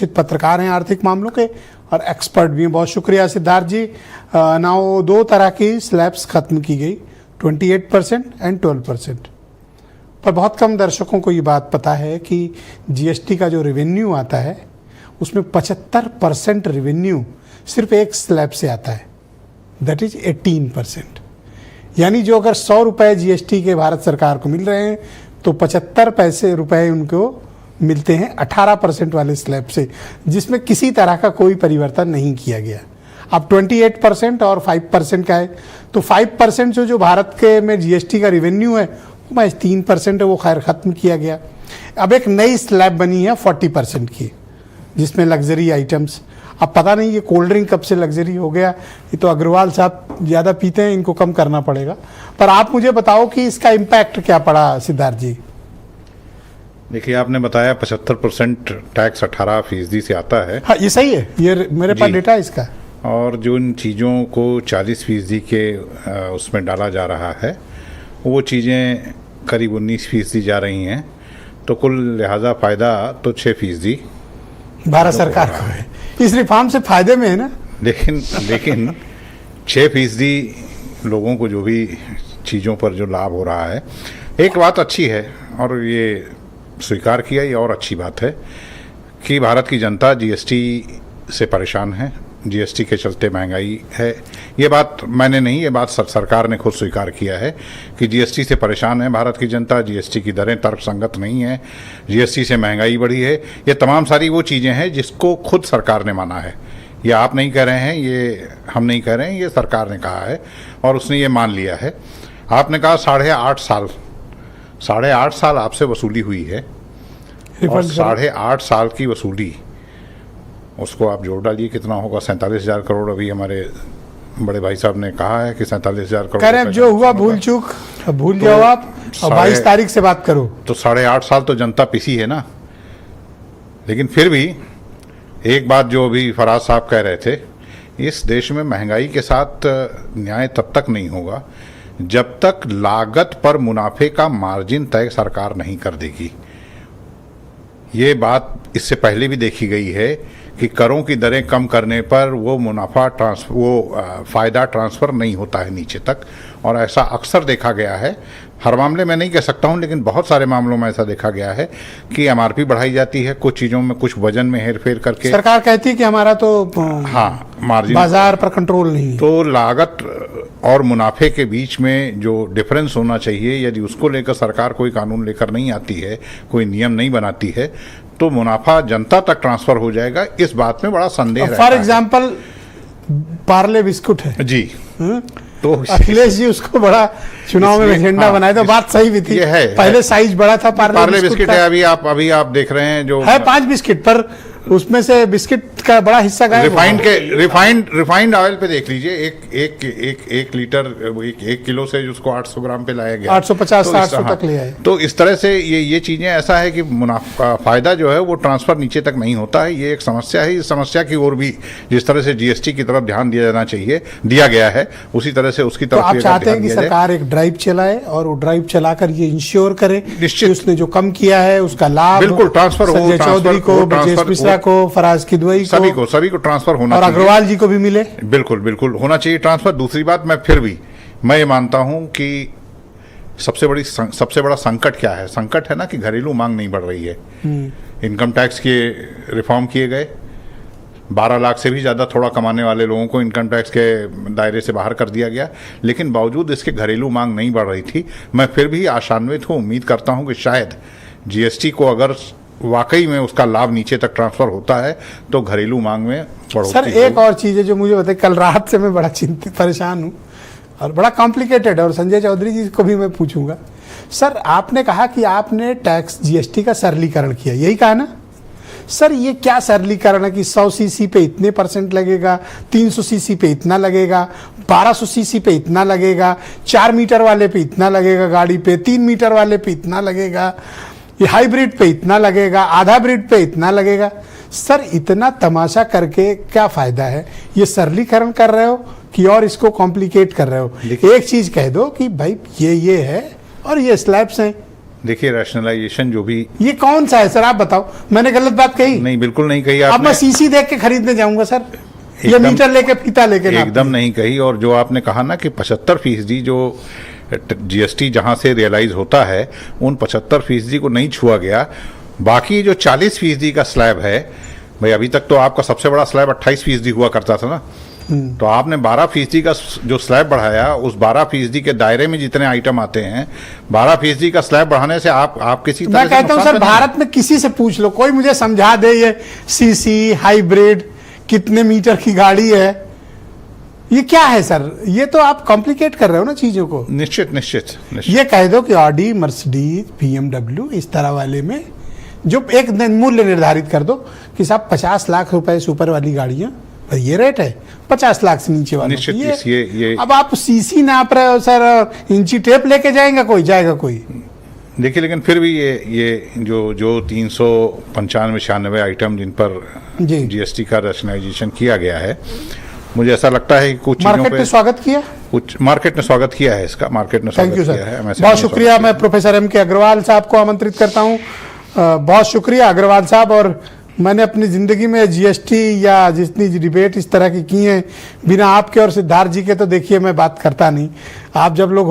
पत्रकार हैं आर्थिक मामलों के और एक्सपर्ट भी हैं। बहुत शुक्रिया सिद्धार्थ जी। नाउ दो तरह की स्लैब्स खत्म की गई, 28% एंड 12%। पर बहुत कम दर्शकों को ये बात पता है कि जीएसटी का जो रेवेन्यू आता है उसमें 75% रेवेन्यू सिर्फ एक स्लैब से आता है, दैट इज 18%। यानी जो अगर 100 रुपये जीएसटी के भारत सरकार को मिल रहे हैं तो 75 रुपये उनको मिलते हैं 18% वाले स्लैब से, जिसमें किसी तरह का कोई परिवर्तन नहीं किया गया। अब 28% और 5% का है, तो 5% जो भारत के में जीएसटी का रेवेन्यू है वो महज 3% है, वो खैर ख़त्म किया गया। अब एक नई स्लैब बनी है 40% की, जिसमें लग्जरी आइटम्स। अब पता नहीं ये कोल्ड ड्रिंक कब से लग्जरी हो गया, ये तो अग्रवाल साहब ज़्यादा पीते हैं, इनको कम करना पड़ेगा। पर आप मुझे बताओ कि इसका इम्पैक्ट क्या पड़ा सिद्धार्थ जी। देखिए, आपने बताया 75% टैक्स 18% से आता है। हाँ, ये सही है, ये मेरे पास डेटा है इसका। और जो इन चीज़ों को 40% के उसमें डाला जा रहा है, वो चीज़ें करीब 19% जा रही हैं, तो कुल लिहाजा फ़ायदा तो 6% भारत सरकार को है। इस रिफॉर्म से फायदे में है ना। लेकिन 6% लोगों को जो भी चीज़ों पर जो लाभ हो रहा है, एक बात अच्छी है और ये स्वीकार किया, ये और अच्छी बात है कि भारत की जनता जीएसटी से परेशान है, जीएसटी के चलते महंगाई है। ये बात मैंने नहीं, ये बात सरकार ने खुद स्वीकार किया है कि जीएसटी से परेशान है भारत की जनता, जीएसटी की दरें तर्कसंगत नहीं है, जीएसटी से महंगाई बढ़ी है। ये तमाम सारी वो चीज़ें हैं जिसको खुद सरकार ने माना है। ये आप नहीं कह रहे हैं, ये हम नहीं कह रहे हैं, ये सरकार ने कहा है और उसने ये मान लिया है। आपने कहा 8.5 साल आपसे वसूली हुई है और 8.5 साल की वसूली, उसको आप जोड़ डालिए कितना होगा। 47,000 करोड़ अभी हमारे बड़े भाई साहब ने कहा है कि 47,000 करोड़। कह रहे हैं जो हुआ भूल चूक भूल जाओ आप, और 22 तारीख से बात करो। तो 8.5 साल तो जनता पिसी है ना। लेकिन फिर भी एक बात जो अभी फराज साहब कह रहे थे, इस देश में महंगाई के साथ न्याय तब तक नहीं होगा जब तक लागत पर मुनाफे का मार्जिन तय सरकार नहीं कर देगी। ये बात इससे पहले भी देखी गई है कि करों की दरें कम करने पर वो फ़ायदा ट्रांसफ़र नहीं होता है नीचे तक, और ऐसा अक्सर देखा गया है। हर मामले में नहीं कह सकता हूँ, लेकिन बहुत सारे मामलों में ऐसा देखा गया है कि एमआरपी बढ़ाई जाती है, कुछ चीज़ों में कुछ वजन में हेरफेर करके। सरकार कहती है कि हमारा तो हाँ मार्जिन बाजार पर कंट्रोल नहीं है। तो लागत और मुनाफे के बीच में जो डिफरेंस होना चाहिए, यदि उसको लेकर सरकार कोई कानून लेकर नहीं आती है, कोई नियम नहीं बनाती है, तो मुनाफा जनता तक ट्रांसफर हो जाएगा। इस बात में बड़ा संदेह है। फॉर एग्जाम्पल पार्ले बिस्कुट है जी, तो अखिलेश जी उसको बड़ा चुनाव में एजेंडा बनाए, तो बात सही भी थी। ये है, पहले साइज बड़ा था पार्ले बिस्किट है। अभी आप देख रहे हैं जो है 5 बिस्किट, पर उसमें से बिस्किट का बड़ा हिस्सा गायब। रिफाइंड ऑयल पे देख लीजिए, एक लीटर 1 किलो से उसको 800 ग्राम पे लाया गया, 850-700 तक ले आए। तो इस तरह से ये चीजें ऐसा है कि मुनाफा फायदा जो है वो ट्रांसफर नीचे तक नहीं होता है। ये एक समस्या है। इस समस्या की ओर भी जिस तरह से जीएसटी की तरफ ध्यान दिया जाना चाहिए, दिया गया है, उसी तरह से उसकी तरफ। आप चाहते हैं कि सरकार एक ड्राइव चलाए और वो ड्राइव चलाकर ये इंश्योर करे निश्चित उसने जो कम किया है उसका लाभ बिल्कुल ट्रांसफर हो, संजय चौधरी को, ब्रजेश मिश्रा को, फराज किदवई को, सभी को ट्रांसफर होना चाहिए, और अग्रवाल जी को भी मिले। बिल्कुल होना चाहिए ट्रांसफर। दूसरी बात, मैं ये मानता हूं कि सबसे बड़ा संकट क्या है? संकट है ना कि घरेलू मांग नहीं बढ़ रही है। इनकम टैक्स के रिफॉर्म किए गए, 12 लाख से भी ज़्यादा थोड़ा कमाने वाले लोगों को इनकम टैक्स के दायरे से बाहर कर दिया गया, लेकिन बावजूद इसके घरेलू मांग नहीं बढ़ रही थी। मैं फिर भी आशान्वित हूँ, उम्मीद करता हूँ कि शायद जीएसटी को अगर वाकई में उसका लाभ नीचे तक ट्रांसफर होता है तो घरेलू मांग में बढ़ोतरी। सर एक और चीज़ है जो मुझे बताइए, कल रात से मैं बड़ा चिंतित परेशान हूँ और बड़ा कॉम्प्लिकेटेड है, और संजय चौधरी जी को भी मैं पूछूंगा। सर आपने कहा कि आपने टैक्स जीएसटी का सरलीकरण किया, यही कहा ना सर? ये क्या सरलीकरण है कि 100 सीसी पे इतने % लगेगा, 300 सीसी पे इतना लगेगा, 1200 सीसी पे इतना लगेगा, 4 मीटर वाले पे इतना लगेगा गाड़ी पे, 3 मीटर वाले पे इतना लगेगा, ये हाइब्रिड पे इतना लगेगा, आधा ब्रिड पे इतना लगेगा। सर इतना तमाशा करके क्या फायदा है? ये सरलीकरण कर रहे हो कि और इसको कॉम्प्लिकेट कर रहे हो? एक चीज कह दो कि भाई ये है और ये स्लैब्स हैं, देखिए रैशनलाइजेशन जो भी, ये कौन सा है सर, आप बताओ, मैंने गलत बात कही? नहीं बिल्कुल नहीं कही अब आपने, मैं सीसी देख के खरीदने जाऊंगा सर, ये एकदम- मीटर लेके फीता लेके ना? एकदम नहीं कही। और जो आपने कहा ना कि 75% जो जीएसटी जहां से रियलाइज होता है उन 75% को नहीं छुआ गया। बाकी जो 40% का स्लैब है, भाई अभी तक तो आपका सबसे बड़ा स्लैब 28% हुआ करता था ना, तो आपने 12% का जो स्लैब बढ़ाया, उस 12% के दायरे में जितने आइटम आते हैं, 12% का स्लैब बढ़ाने से आप किसी तरह मैं से कहता हूं नुकसान सर, में नहीं भारत में किसी से पूछ लो, कोई मुझे समझा दे ये सीसी हाइब्रिड कितने मीटर की गाड़ी है, ये क्या है सर? ये तो आप कॉम्प्लिकेट कर रहे हो ना चीजों को। है। निश्चित निश्चित निश्चित। ये कह दो कि ऑडी, मर्सिडीज, BMW इस तरह वाले में जो एक मूल्य निर्धारित कर दो कि साहब 50 लाख रुपए से ऊपर वाली गाड़ियां, ये रेट है, 50 लाख से नीचे वाली निश्चित ये अब आप सीसी नाप रहे हो सर, इंची टेप लेके जाएगा कोई? देखिए, लेकिन फिर भी ये जो 395-96 आइटम जिन पर जी। जीएसटी का रैशनलाइजेशन किया गया है, मुझे ऐसा लगता है कि कुछ चीजों मार्केट ने पे स्वागत किया। कुछ मार्केट ने स्वागत किया है इसका, मार्केट ने थैंक स्वागत यू किया सर, है। MSME बहुत ने शुक्रिया। स्वागत मैं प्रोफेसर MK अग्रवाल साहब को आमंत्रित करता हूँ। बहुत शुक्रिया अग्रवाल साहब। और मैंने अपनी ज़िंदगी में जीएसटी या जितनी डिबेट इस तरह की हैं, बिना आपके और सिद्धार्थ जी के तो देखिए मैं बात करता नहीं। आप जब लोग